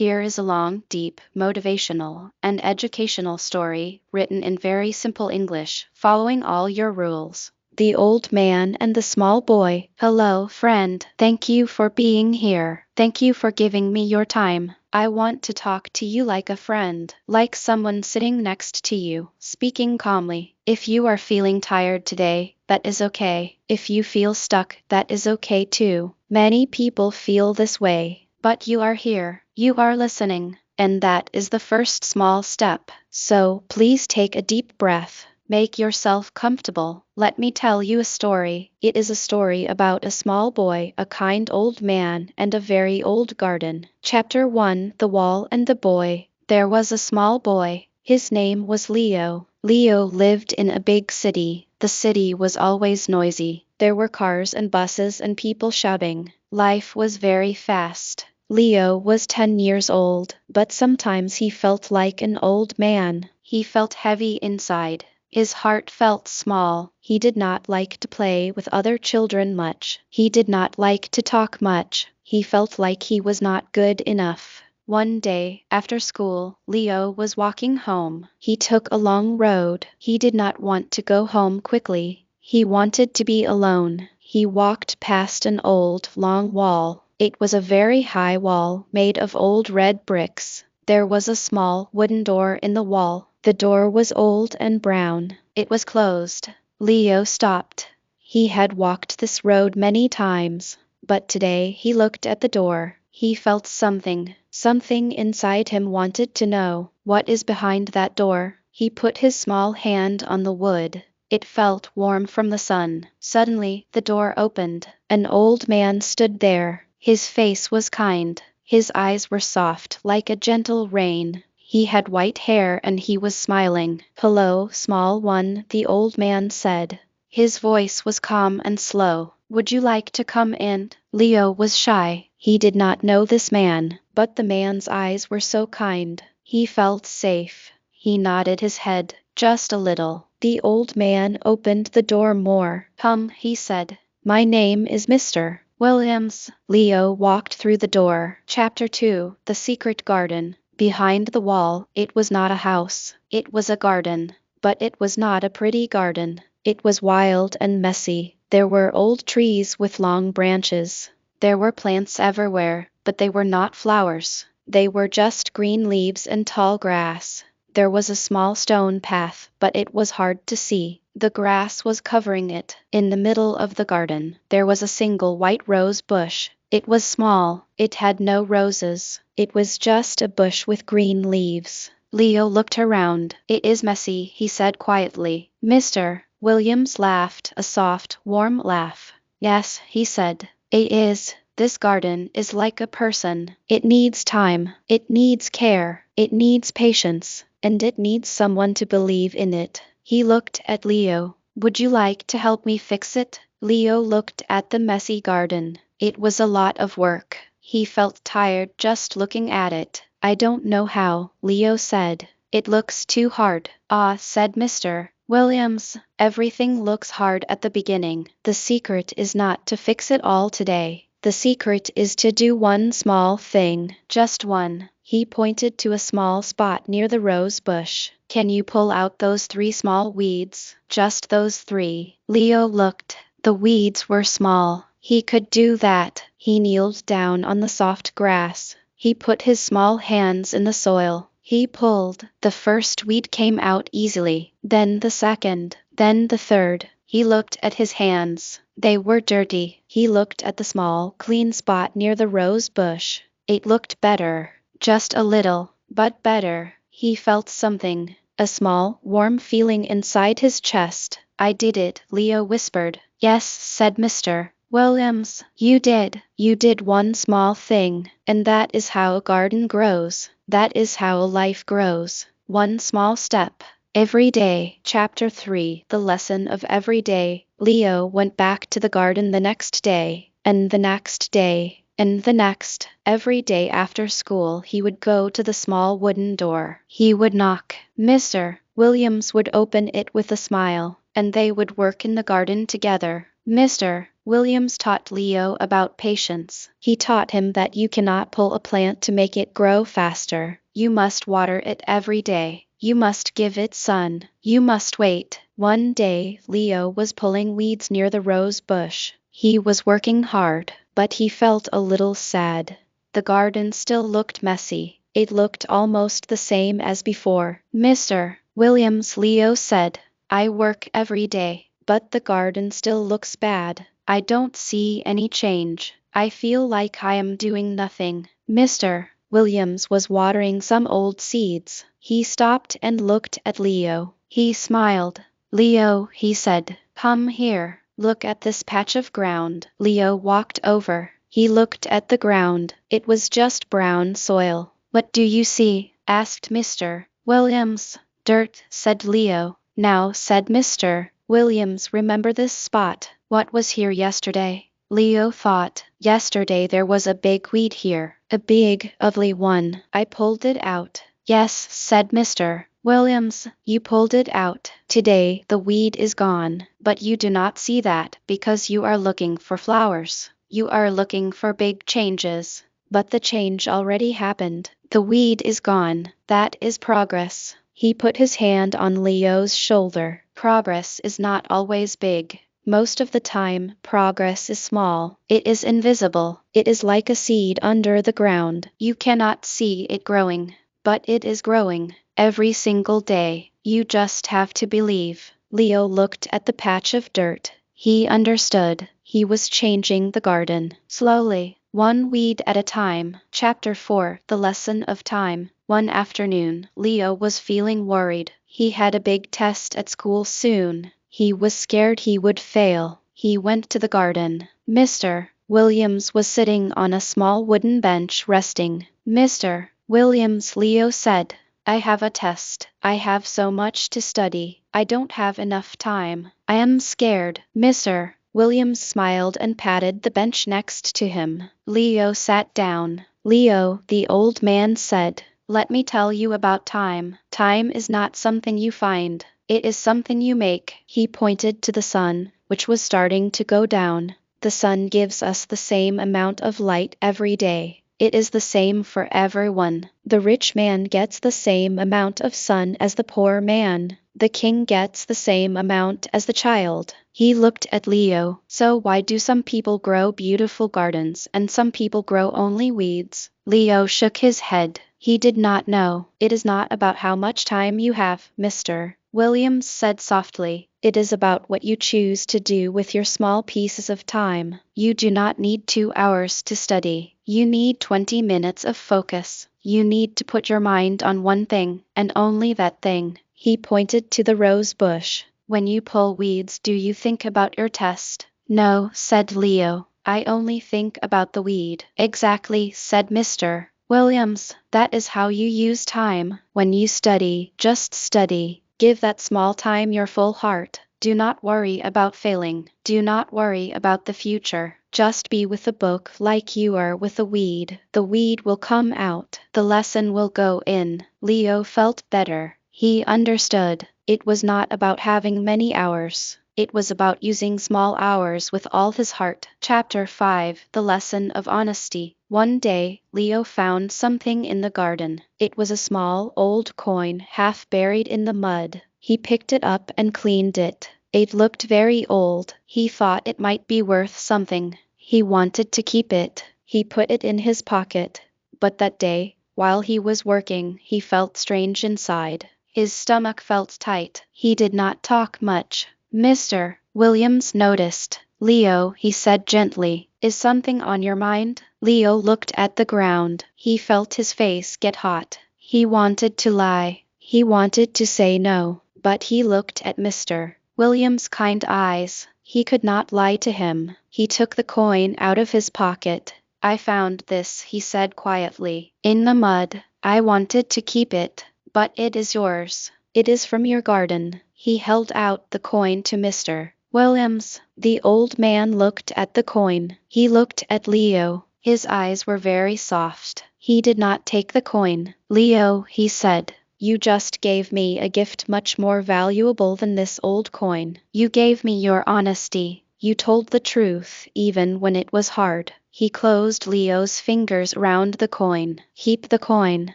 Here is a long, deep, motivational, and educational story written in very simple English, following all your rules. The Old Man and the Small Boy. Hello, friend. Thank you for being here. Thank you for giving me your time. I want to talk to you like a friend, like someone sitting next to you, speaking calmly. If you are feeling tired today, that is okay. If you feel stuck, that is okay too. Many people feel this way, but you are here. You are listening, and that is the first small step. So, please take a deep breath. Make yourself comfortable. Let me tell you a story. It is a story about a small boy, a kind old man, and a very old garden. Chapter 1: The Wall and the Boy. There was a small boy. His name was Leo. Leo lived in a big city. The city was always noisy. There were cars and buses and people shouting. Life was very fast. Leo was 10 years old, but sometimes he felt like an old man. He felt heavy inside. His heart felt small. He did not like to play with other children much. He did not like to talk much. He felt like he was not good enough. One day, after school, Leo was walking home. He took a long road. He did not want to go home quickly. He wanted to be alone. He walked past an old, long wall. It was a very high wall, made of old red bricks. There was a small wooden door in the wall. The door was old and brown. It was closed. Leo stopped. He had walked this road many times, but today he looked at the door. He felt something. Something inside him wanted to know, what is behind that door? He put his small hand on the wood. It felt warm from the sun. Suddenly, the door opened. An old man stood there. His face was kind. His eyes were soft, like a gentle rain. He had white hair and he was smiling. "Hello, small one," the old man said. His voice was calm and slow. "Would you like to come in?" Leo was shy. He did not know this man, but the man's eyes were so kind. He felt safe. He nodded his head, just a little. The old man opened the door more. "Come," he said. "My name is Mr. Williams." Leo walked through the door. Chapter 2: The Secret Garden. Behind the wall, it was not a house. It was a garden. But it was not a pretty garden. It was wild and messy. There were old trees with long branches. There were plants everywhere, but they were not flowers. They were just green leaves and tall grass. There was a small stone path, but it was hard to see. The grass was covering it. In the middle of the garden, there was a single white rose bush. It was small. It had no roses. It was just a bush with green leaves. Leo looked around. "It is messy," he said quietly. Mr. Williams laughed, a soft, warm laugh. "Yes," he said. "It is. This garden is like a person. It needs time. It needs care. It needs patience. And it needs someone to believe in it." He looked at Leo. "Would you like to help me fix it?" Leo looked at the messy garden. It was a lot of work. He felt tired just looking at it. "I don't know how," Leo said. "It looks too hard." "Ah," said Mr. Williams, "everything looks hard at the beginning. The secret is not to fix it all today. The secret is to do one small thing, just one." He pointed to a small spot near the rose bush. "Can you pull out those 3 small weeds? Just those 3. Leo looked. The weeds were small. He could do that. He kneeled down on the soft grass. He put his small hands in the soil. He pulled. The first weed came out easily, then the second, then the third. He looked at his hands. They were dirty. He looked at the small, clean spot near the rose bush. It looked better. Just a little, but better. He felt something, a small, warm feeling inside his chest. "I did it," Leo whispered. "Yes," said Mr. Williams, "you did. You did one small thing, and that is how a garden grows. That is how a life grows. One small step. Every day." Chapter 3: The Lesson of Every Day. Leo went back to the garden the next day, and the next day, and the next. Every day after school he would go to the small wooden door. He would knock. Mr. Williams would open it with a smile, and they would work in the garden together. Mr. Williams taught Leo about patience. He taught him that you cannot pull a plant to make it grow faster. You must water it every day. You must give it sun. You must wait. One day, Leo was pulling weeds near the rose bush. He was working hard, but he felt a little sad. The garden still looked messy. It looked almost the same as before. Mr. Williams, Leo said, I work every day, but the garden still looks bad. I don't see any change. I feel like I am doing nothing. Mr. Williams was watering some old seeds. He stopped and looked at Leo. He smiled. Leo, he said, come here. Look at this patch of ground. Leo walked over. He looked at the ground. It was just brown soil. What do you see? Asked Mr. Williams. Dirt, said Leo. Now, said Mr. Williams, remember this spot? What was here yesterday? Leo thought. Yesterday there was a big weed here. A big, ugly one. I pulled it out. Yes, said Mr. Williams, you pulled it out. Today the weed is gone, but you do not see that because you are looking for flowers. You are looking for big changes. But the change already happened. The weed is gone. That is progress. He put his hand on Leo's shoulder. Progress is not always big. Most of the time, progress is small. It is invisible. It is like a seed under the ground. You cannot see it growing, but it is growing every single day. You just have to believe. Leo looked at the patch of dirt. He understood. He was changing the garden. Slowly, one weed at a time. Chapter 4, The Lesson of Time. One afternoon, Leo was feeling worried. He had a big test at school soon. He was scared he would fail. He went to the garden. Mr. Williams was sitting on a small wooden bench resting. Mr. Williams, Leo said, I have a test. I have so much to study. I don't have enough time. I am scared. Mr. Williams smiled and patted the bench next to him. Leo sat down. Leo, the old man said, let me tell you about time. Time is not something you find. It is something you make. He pointed to the sun, which was starting to go down. The sun gives us the same amount of light every day. It is the same for everyone. The rich man gets the same amount of sun as the poor man. The king gets the same amount as the child. He looked at Leo. So why do some people grow beautiful gardens and some people grow only weeds? Leo shook his head. He did not know. It is not about how much time you have, Mr. Williams said softly. It is about what you choose to do with your small pieces of time. You do not need 2 hours to study. You need 20 minutes of focus. You need to put your mind on one thing, and only that thing. He pointed to the rose bush. When you pull weeds, do you think about your test? No, said Leo. I only think about the weed. Exactly, said Mr. Williams, that is how you use time. When you study, just study. Give that small time your full heart. Do not worry about failing. Do not worry about the future. Just be with the book like you are with a weed. The weed will come out. The lesson will go in. Leo felt better. He understood. It was not about having many hours. It was about using small hours with all his heart. Chapter 5, The Lesson of Honesty. One day, Leo found something in the garden. It was a small, old coin, half buried in the mud. He picked it up and cleaned it. It looked very old. He thought it might be worth something. He wanted to keep it. He put it in his pocket. But that day, while he was working, he felt strange inside. His stomach felt tight. He did not talk much. Mr. Williams noticed. Leo, he said gently, is something on your mind? Leo looked at the ground. He felt his face get hot. He wanted to lie. He wanted to say no, but he looked at Mr. Williams' kind eyes. He could not lie to him. He took the coin out of his pocket. I found this, he said quietly, in the mud. I wanted to keep it, but it is yours. It is from your garden. He held out the coin to Mr. Williams. The old man looked at the coin. He looked at Leo. His eyes were very soft. He did not take the coin. Leo, he said, you just gave me a gift much more valuable than this old coin. You gave me your honesty. You told the truth, even when it was hard. He closed Leo's fingers around the coin. Keep the coin.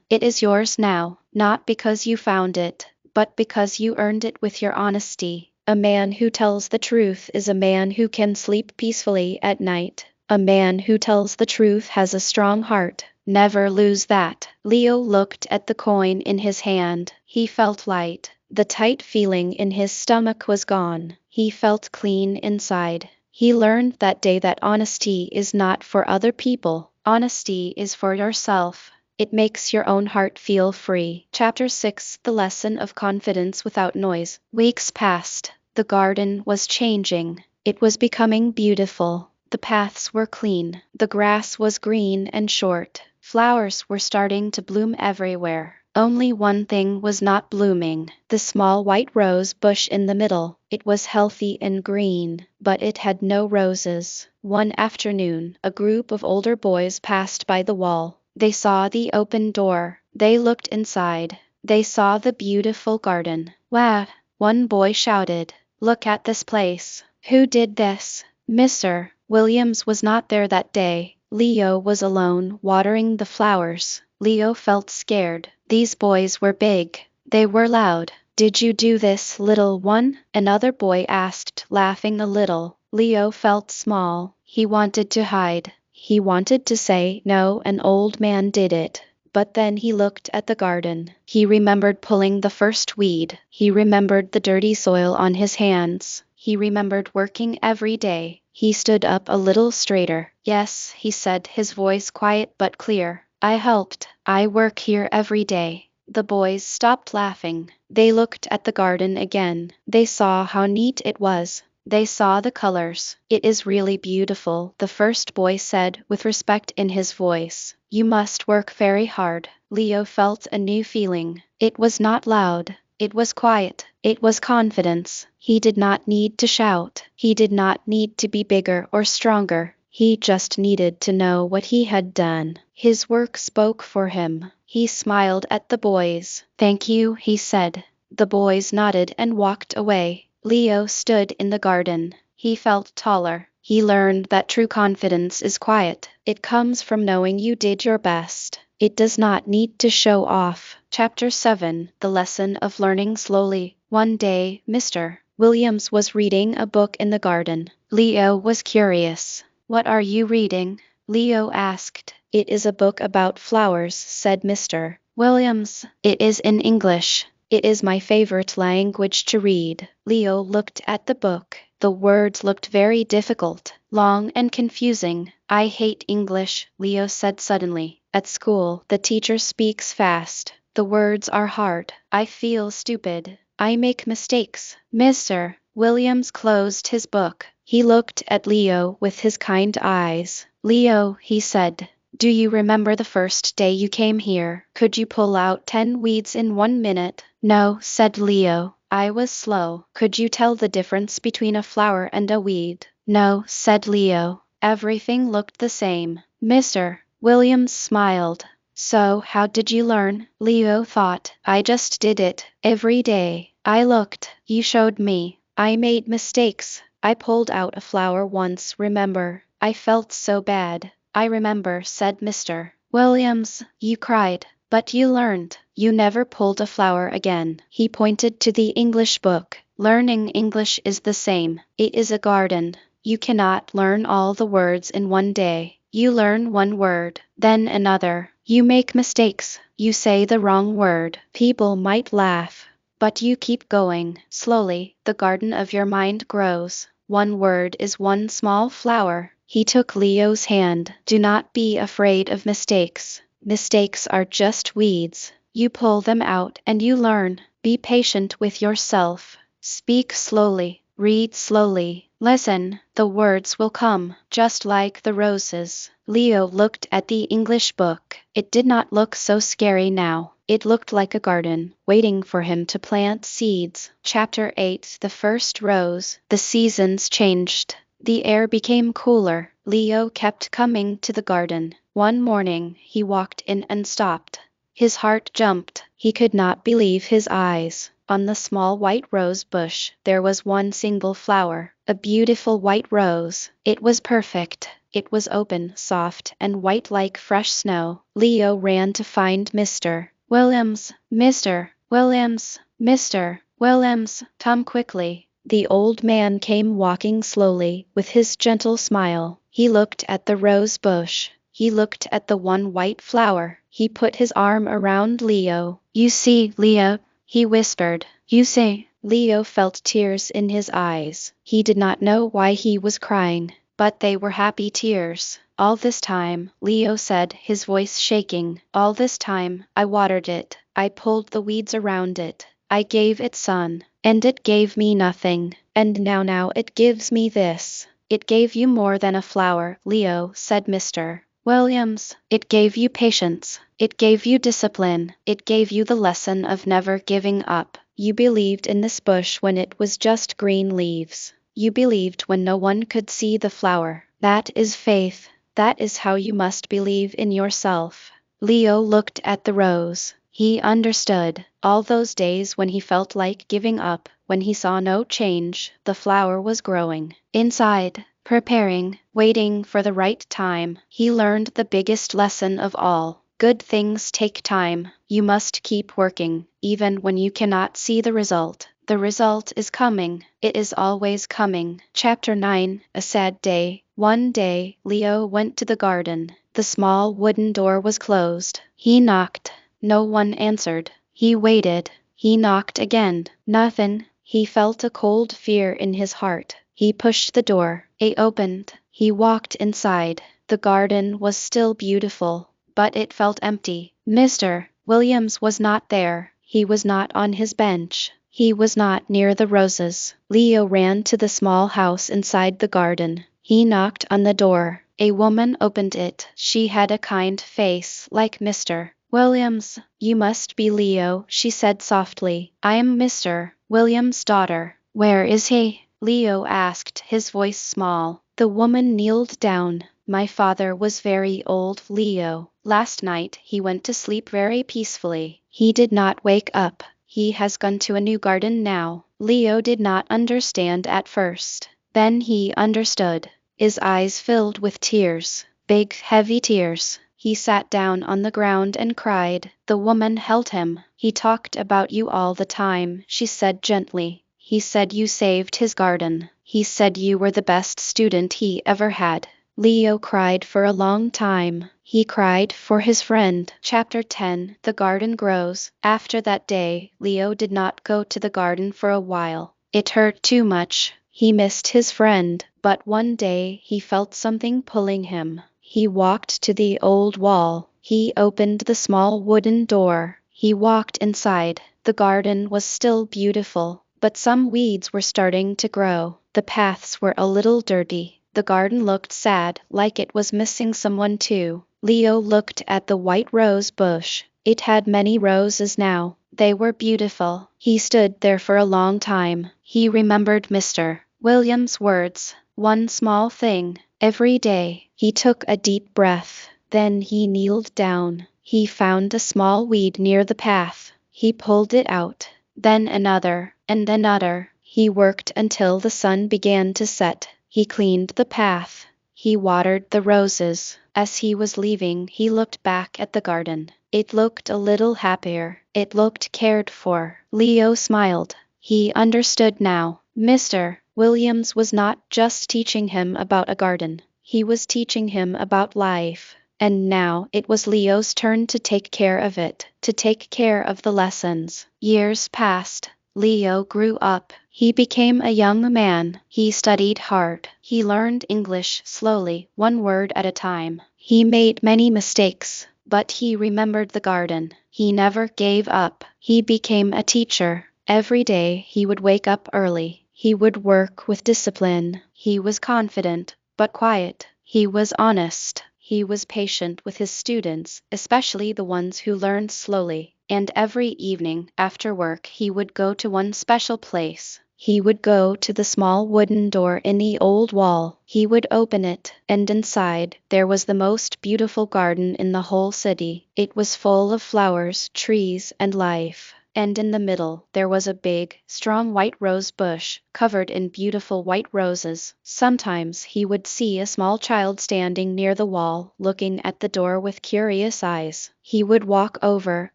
It is yours now, not because you found it, but because you earned it with your honesty. A man who tells the truth is a man who can sleep peacefully at night. A man who tells the truth has a strong heart. Never lose that. Leo looked at the coin in his hand. He felt light. The tight feeling in his stomach was gone. He felt clean inside. He learned that day that honesty is not for other people. Honesty is for yourself. It makes your own heart feel free. Chapter 6: The Lesson of Confidence Without Noise. Weeks passed. The garden was changing. It was becoming beautiful. The paths were clean. The grass was green and short. Flowers were starting to bloom everywhere. Only one thing was not blooming: the small white rose bush in the middle. It was healthy and green, but it had no roses. One afternoon, a group of older boys passed by the wall. They saw the open door. They looked inside. They saw the beautiful garden. "Wow!" One boy shouted. "Look at this place. Who did this?" Mr. Williams was not there that day. Leo was alone, watering the flowers. Leo felt scared. These boys were big. They were loud. "Did you do this, little one?" another boy asked, laughing a little. Leo felt small. He wanted to hide. He wanted to say, "No, an old man did it." But then he looked at the garden. He remembered pulling the first weed. He remembered the dirty soil on his hands. He remembered working every day. He stood up a little straighter. "Yes," he said, his voice quiet but clear. "I helped. I work here every day." The boys stopped laughing. They looked at the garden again. They saw how neat it was. They saw the colors. "It is really beautiful," the first boy said with respect in his voice. "You must work very hard." Leo felt a new feeling. It was not loud. It was quiet. It was confidence. He did not need to shout. He did not need to be bigger or stronger. He just needed to know what he had done. His work spoke for him. He smiled at the boys. "Thank you," he said. The boys nodded and walked away. Leo stood in the garden. He felt taller. He learned that true confidence is quiet. It comes from knowing you did your best. It does not need to show off. Chapter 7: The Lesson of Learning Slowly. One day, Mr. Williams was reading a book in the garden. Leo was curious. "What are you reading?" Leo asked. "It is a book about flowers," said Mr. Williams. "It is in English. It is my favorite language to read." Leo looked at the book. The words looked very difficult, long and confusing. "I hate English," Leo said suddenly. "At school, the teacher speaks fast. The words are hard. I feel stupid. I make mistakes." Mr. Williams closed his book. He looked at Leo with his kind eyes. "Leo," he said, "do you remember the first day you came here? Could you pull out 10 weeds in 1 minute?" "No," said Leo. "I was slow." "Could you tell the difference between a flower and a weed?" "No," said Leo. Everything looked the same. Mr. Williams smiled. "So how did you learn?" Leo thought. "I just did it. Every day. I looked. You showed me. I made mistakes. I pulled out a flower once, remember? I felt so bad." "I remember," said Mr. Williams. "You cried. But you learned. You never pulled a flower again." He pointed to the English book. "Learning English is the same. It is a garden. You cannot learn all the words in one day. You learn one word, then another. You make mistakes. You say the wrong word. People might laugh. But you keep going. Slowly, the garden of your mind grows. One word is one small flower." He took Leo's hand. "Do not be afraid of mistakes. Mistakes are just weeds. You pull them out and you learn. Be patient with yourself. Speak slowly. Read slowly. Listen. The words will come, just like the roses." Leo looked at the English book. It did not look so scary now. It looked like a garden, waiting for him to plant seeds. Chapter 8: The First Rose. The seasons changed. The air became cooler. Leo kept coming to the garden. One morning, he walked in and stopped. His heart jumped. He could not believe his eyes. On the small white rose bush, there was one single flower, a beautiful white rose. It was perfect. It was open, soft, and white like fresh snow. Leo ran to find Mr. Williams. Mr. Williams, Mr. Williams, come quickly. The old man came walking slowly, with his gentle smile. He looked at the rose bush. He looked at the one white flower. He put his arm around Leo. You see, Leo, he whispered. You see. Leo felt tears in his eyes. He did not know why he was crying, but they were happy tears. All this time, Leo said, his voice shaking, all this time, I watered it. I pulled the weeds around it. I gave it sun, and it gave me nothing. And now it gives me this. It gave you more than a flower, Leo, said Mr. Williams. It gave you patience. It gave you discipline. It gave you the lesson of never giving up. You believed in this bush when it was just green leaves. You believed when no one could see the flower. That is faith. That is how you must believe in yourself. Leo looked at the rose. He understood. All those days when he felt like giving up, when he saw no change, the flower was growing inside, preparing, waiting for the right time. He learned the biggest lesson of all. Good things take time. You must keep working, even when you cannot see the result. The result is coming. It is always coming. Chapter 9, A Sad Day. One day, Leo went to the garden. The small wooden door was closed. He knocked. No one answered. He waited. He knocked again. Nothing. He felt a cold fear in his heart. He pushed the door. It opened. He walked inside. The garden was still beautiful, but it felt empty. Mr. Williams was not there. He was not on his bench. He was not near the roses. Leo ran to the small house inside the garden. He knocked on the door. A woman opened it. She had a kind face, like Mr. Williams. You must be Leo, she said softly. I am Mr. Williams' daughter. Where is he? Leo asked, his voice small. The woman kneeled down. My father was very old, Leo. Last night he went to sleep very peacefully. He did not wake up. He has gone to a new garden now. Leo did not understand at first. Then he understood. His eyes filled with tears, big, heavy tears. He sat down on the ground and cried. The woman held him. He talked about you all the time, she said gently. He said you saved his garden. He said you were the best student he ever had. Leo cried for a long time. He cried for his friend. Chapter 10, The Garden Grows. After that day, Leo did not go to the garden for a while. It hurt too much. He missed his friend, but one day he felt something pulling him. He walked to the old wall. He opened the small wooden door. He walked inside. The garden was still beautiful, but some weeds were starting to grow. The paths were a little dirty. The garden looked sad, like it was missing someone too. Leo looked at the white rose bush. It had many roses now. They were beautiful. He stood there for a long time. He remembered Mr. Williams' words. One small thing. Every day. He took a deep breath. Then he kneeled down. He found a small weed near the path. He pulled it out. Then another, and another. He worked until the sun began to set. He cleaned the path. He watered the roses. As he was leaving, he looked back at the garden. It looked a little happier. It looked cared for. Leo smiled. He understood now. Mr. Williams was not just teaching him about a garden. He was teaching him about life. And now it was Leo's turn to take care of it, to take care of the lessons. Years passed. Leo grew up. He became a young man. He studied hard. He learned English slowly, one word at a time. He made many mistakes, but he remembered the garden. He never gave up. He became a teacher. Every day he would wake up early. He would work with discipline. He was confident, but quiet. He was honest. He was patient with his students, especially the ones who learned slowly. And every evening, after work, he would go to one special place. He would go to the small wooden door in the old wall. He would open it, and inside, there was the most beautiful garden in the whole city. It was full of flowers, trees, and life. and in the middle there was a big, strong white rose bush, covered in beautiful white roses. Sometimes he would see a small child standing near the wall, looking at the door with curious eyes. He would walk over,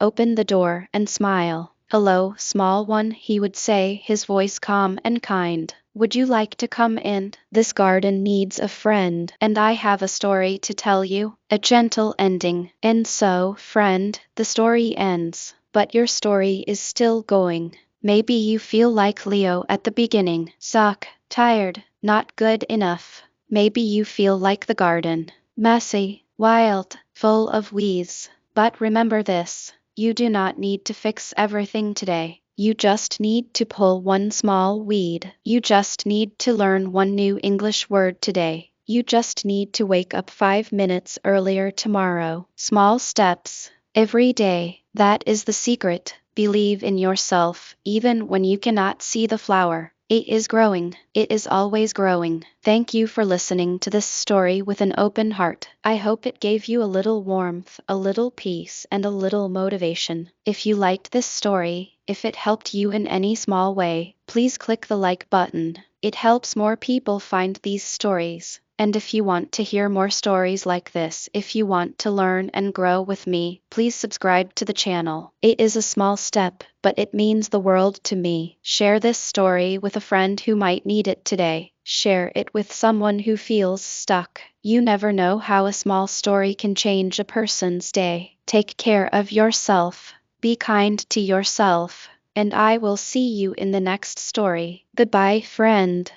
open the door, and smile. "Hello, small one," he would say, his voice calm and kind. "Would you like to come in? This garden needs a friend, and I have a story to tell you." A gentle ending. And so, friend, the story ends. But your story is still going. Maybe you feel like Leo at the beginning, suck, tired, not good enough. Maybe you feel like the garden, messy, wild, full of weeds. But remember this. You do not need to fix everything today. You just need to pull one small weed. You just need to learn one new English word today. You just need to wake up 5 minutes earlier tomorrow. Small steps, every day. That is the secret. Believe in yourself, even when you cannot see the flower. It is growing. It is always growing. Thank you for listening to this story with an open heart. I hope it gave you a little warmth, a little peace, and a little motivation. If you liked this story, if it helped you in any small way, please click the like button. It helps more people find these stories. And if you want to hear more stories like this, if you want to learn and grow with me, please subscribe to the channel. It is a small step, but it means the world to me. Share this story with a friend who might need it today. Share it with someone who feels stuck. You never know how a small story can change a person's day. Take care of yourself. Be kind to yourself. And I will see you in the next story. Goodbye, friend.